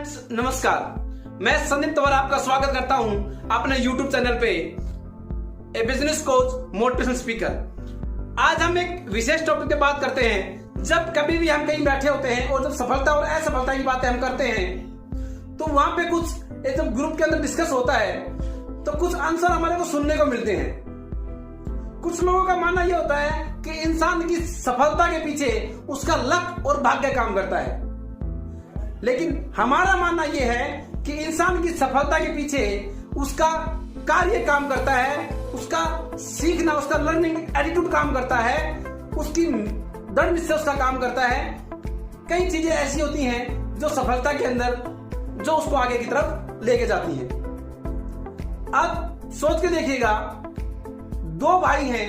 Friends नमस्कार, मैं संदीप तंवर आपका स्वागत करता हूं अपने YouTube चैनल पे ए बिजनेस कोच मोटिवेशनल स्पीकर। आज हम एक विशेष टॉपिक पे बात करते हैं। जब कभी भी हम कहीं बैठे होते हैं और जब सफलता और असफलता की बातें हम करते हैं तो वहां पे कुछ जब ग्रुप के अंदर डिस्कस होता है तो कुछ आंसर हमारे को सुनने को मिलते हैं। कुछ लोगों का मानना यह होता है कि इंसान की सफलता के पीछे उसका लक और भाग्य काम करता है, लेकिन हमारा मानना यह है कि इंसान की सफलता के पीछे उसका कार्य काम करता है, उसका सीखना, उसका लर्निंग एटीट्यूड काम करता है, उसकी दृढ़ निश्चय उसका काम करता है। कई चीजें ऐसी होती हैं जो सफलता के अंदर जो उसको आगे की तरफ लेके जाती हैं। अब सोच के देखिएगा, दो भाई हैं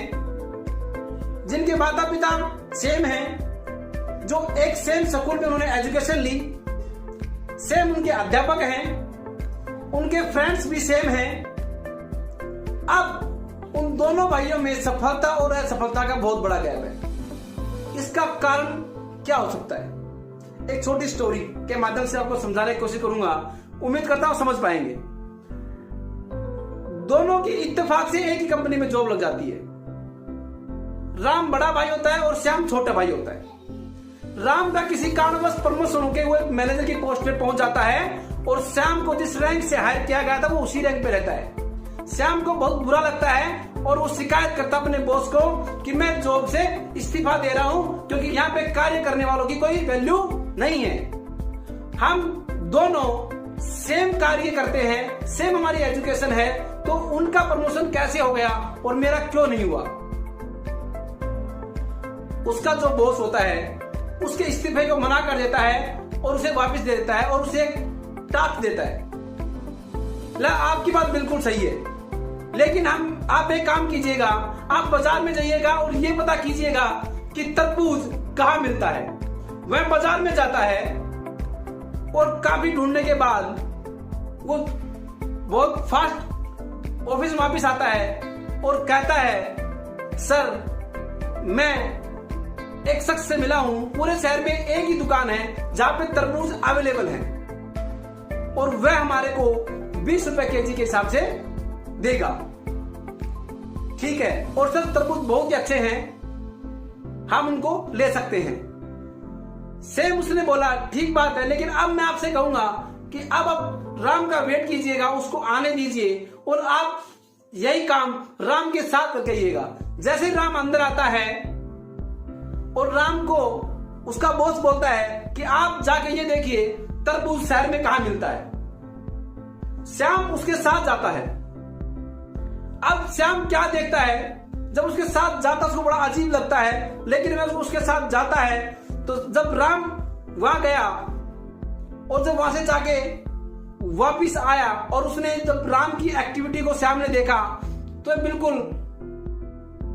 जिनके माता पिता सेम हैं, जो एक सेम स्कूल में उन्होंने एजुकेशन ली, सेम उनके अध्यापक हैं, उनके फ्रेंड्स भी सेम हैं। अब उन दोनों भाइयों में सफलता और असफलता का बहुत बड़ा गैप है। इसका कारण क्या हो सकता है? एक छोटी स्टोरी के माध्यम से आपको समझाने की कोशिश करूंगा, उम्मीद करता हूं समझ पाएंगे। दोनों की इत्तेफाक से एक ही कंपनी में जॉब लग जाती है। राम बड़ा भाई होता है और श्याम छोटा भाई होता है। राम का किसी कारणवश प्रमोशन होकर वो मैनेजर की पोस्ट पे पहुंच जाता है और श्याम को जिस रैंक से हायर किया गया था वो उसी रैंक पे रहता है। श्याम को बहुत बुरा लगता है और वो शिकायत करता अपने बॉस को कि मैं जॉब से इस्तीफा दे रहा हूं क्योंकि यहाँ पे कार्य करने वालों की कोई वैल्यू नहीं है। हम दोनों सेम कार्य करते हैं, सेम हमारी एजुकेशन है, तो उनका प्रमोशन कैसे हो गया और मेरा क्यों नहीं हुआ? उसका जो बॉस होता है उसके इस्तीफे को मना कर देता है और उसे वापस दे देता है और उसे टास्क देता है। आपकी बात बिल्कुल सही है, लेकिन आप एक काम कीजिएगा, आप बाजार में जाइएगा और ये पता कीजिएगा कि तरबूज कहाँ मिलता है। वह बाजार में जाता है और काफी ढूंढने के बाद वो बहुत फास्ट ऑफिस में वापस आता है और कहता है, सर मैं एक शख्स से मिला हूं, पूरे शहर में एक ही दुकान है जहां पे तरबूज अवेलेबल है और वह हमारे को 20 रुपए केजी के हिसाब से देगा। ठीक है, और सर तरबूज बहुत ही अच्छे हैं, हम उनको ले सकते हैं। सेम उसने बोला, ठीक बात है, लेकिन अब मैं आपसे कहूंगा कि अब आप राम का वेट कीजिएगा, उसको आने दीजिए और आप यही काम राम के साथ करिएगा। जैसे ही राम अंदर आता है और राम को उसका बॉस बोलता है कि आप जाके ये देखिए तरबूज शहर में कहां मिलता है। श्याम उसके साथ जाता है। अब श्याम क्या देखता है, जब उसके साथ जाता उसको बड़ा अजीब लगता है, लेकिन वह उसके साथ जाता है तो जब राम वहां गया और जब वहां से जाके वापिस आया और उसने जब राम की एक्टिविटी को श्याम ने देखा तो बिल्कुल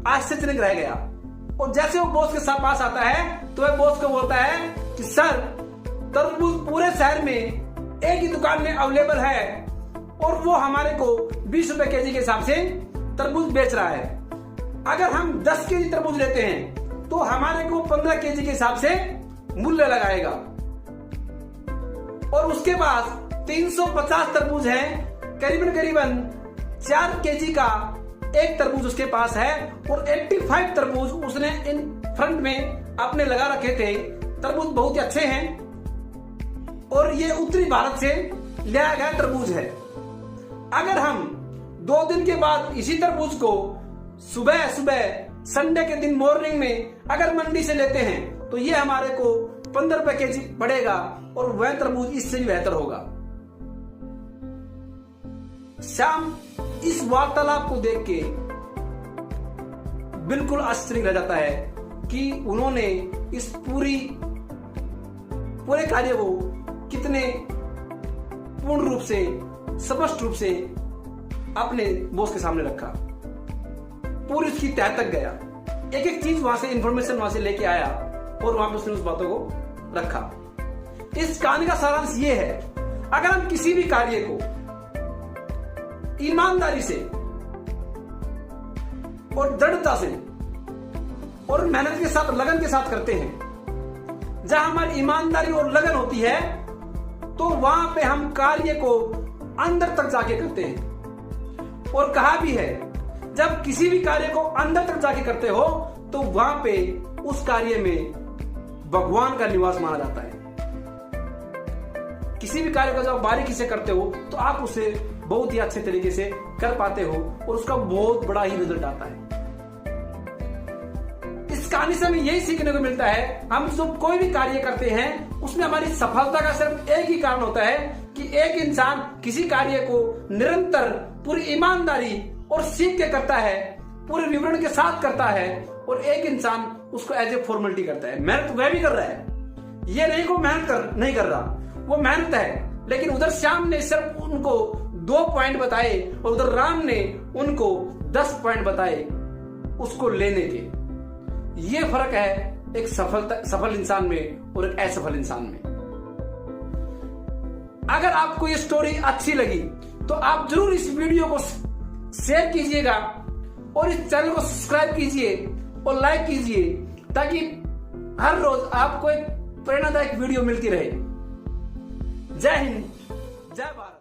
आश्चर्यजनक रह गया। और जैसे वो बॉस के साथ पास आता है तो वह बॉस को बोलता है कि सर तरबूज पूरे शहर में एक ही दुकान में अवेलेबल है और वो हमारे को 20 रुपए केजी के हिसाब से तरबूज बेच रहा है। अगर हम 10 केजी तरबूज लेते हैं तो हमारे को 15 केजी के हिसाब से मूल्य लगाएगा और उसके पास 350 तरबूज है, करीबन 4 केजी का एक तरबूज उसके पास है और 85 तरबूज उसने इन फ्रंट में अपने लगा रखे थे। तरबूज बहुत ही अच्छे हैं और ये उत्तरी भारत से लाया गया तरबूज है। अगर हम 2 दिन के बाद इसी तरबूज को सुबह संडे के दिन मॉर्निंग में अगर मंडी से लेते हैं तो ये हमारे को 15 रुपए केजी पड़ेगा और वह तरबूज इससे भी बेहतर होगा। श्याम इस वार्तालाप को देख के बिल्कुल आश्चर्य रह जाता है कि उन्होंने इस पूरे कार्य को कितने पूर्ण रूप से, स्पष्ट रूप से अपने बॉस के सामने रखा। पूरी उसकी तह तक गया, एक एक चीज वहां से इंफॉर्मेशन वहां से लेके आया और वहां पे उसने उस बातों को रखा। इस कहानी का सारांश ये है, अगर हम किसी भी कार्य को ईमानदारी से और दृढ़ता से और मेहनत के साथ, लगन के साथ करते हैं, जहां हमारी ईमानदारी और लगन होती है तो वहां पे हम कार्य को अंदर तक जाके करते हैं। और कहा भी है, जब किसी भी कार्य को अंदर तक जाके करते हो तो वहां पे उस कार्य में भगवान का निवास माना जाता है। किसी भी कार्य को जब बारीकी से करते हो तो आप उसे बहुत ही अच्छे तरीके से कर पाते हो और उसका बहुत बड़ा ही रिजल्ट आता है। इस कहानी से हमें यही सीखने को मिलता है, हम जब कोई भी कार्य करते हैं उसमें हमारी सफलता का सिर्फ एक ही कारण होता है कि एक इंसान किसी कार्य को निरंतर पूरी ईमानदारी और सीख के करता है, पूरे विवरण के साथ करता है, और एक इंसान उसको एज ए फॉर्मेलिटी करता है। मेहनत वह भी कर रहा है, ये नहीं को मेहनत नहीं कर रहा, वो मेहनत है, लेकिन उधर श्याम ने सिर्फ उनको 2 पॉइंट बताए और उधर राम ने उनको 10 पॉइंट बताए उसको लेने के। ये फर्क है एक सफल इंसान में और एक असफल इंसान में। अगर आपको ये स्टोरी अच्छी लगी तो आप जरूर इस वीडियो को शेयर कीजिएगा और इस चैनल को सब्सक्राइब कीजिए और लाइक कीजिए, ताकि हर रोज आपको एक प्रेरणादायक वीडियो मिलती रहे। जय हिंद, जय भारत।